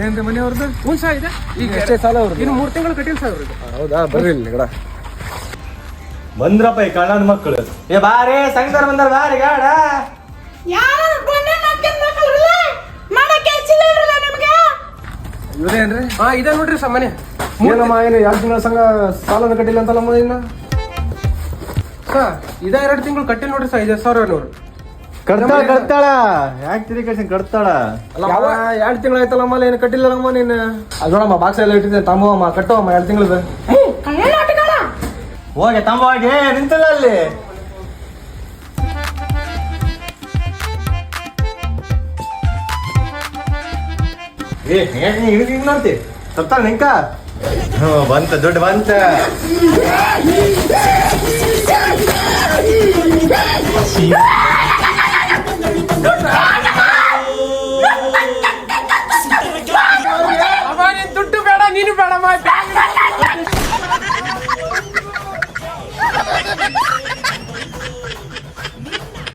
ಏನ್ರಿ ಮನೆ ಅವ್ರದ್ದು? ಹ್ಞೂ ಸರ್ ಇದೆ. ಈಗ ಎಷ್ಟೇ ಸಾಲ ಅವ್ರದ್ದು? ಇನ್ನು 3 ತಿಂಗಳು ಕಟ್ಟಿಲ್ಲ ಸರ್ ಅವ್ರಿಗೆ. ಹೌದಾ? ಬರ್ರಿ ಇಲ್ಲಿ ಗಡ ಬಂದ್ರಪ್ಪ ಈ ಕಳ್ಳನ ಮಕ್ಕಳು. ಏ ಬಾರೇ ಸಂಗರ್ ಬಂದಾರ ಬಾರಿ ಗಾಡ. ಇವ್ರೇನ್ರಿ? ಹಾ ಇದೆ ನೋಡ್ರಿ ಸರ್ ಮನೆ. ಏನಮ್ಮ ಏನು 2 ತಿಂಗಳ ಸಂಘ ಸಾಲನ ಕಟ್ಟಿಲ್ಲ ಅಂತಲ್ಲಮ್ಮ ಇನ್ನ? ಸರ್ ಇದ 2 ತಿಂಗಳು ಕಟ್ಟಿಲ್ಲ ನೋಡ್ರಿ ಸರ್. 5,000 ಕಟ್ತಾಳ ಯಾಕೆ ತಿಳಿ ಕಳ್ಸಿ ಕಟ್ತಾಳ. ಅಲ್ಲ 2 ತಿಂಗಳು ಆಯ್ತಲ್ಲಮ್ಮ, ಏನು ಕಟ್ಟಿಲ್ಲಮ್ಮ ನೀನು? ಅದೊಳಮ್ಮ ಬಾಕ್ಸ್ ಎಲ್ಲ ಇಟ್ಟಿದ್ದೆ, ತಮ್ಮಮ್ಮ ಕಟ್ಟೋಮ್ಮ 2 ತಿಂಗಳದ. ಹೋಗಿ ತಮ್ಮ ಹೋಗಿ ನಿಂತಲ್ಲ ಅಲ್ಲಿ. ಹಿಂಗ್ ನೋಡ್ತಿ ತರ್ತಾಳ ನಿಂಕ. ಬಂತ ದುಡ್ಡು ಬಂತ. ದುಡ್ಡು ಬೇಡ, ನೀನು ಬೇಡ.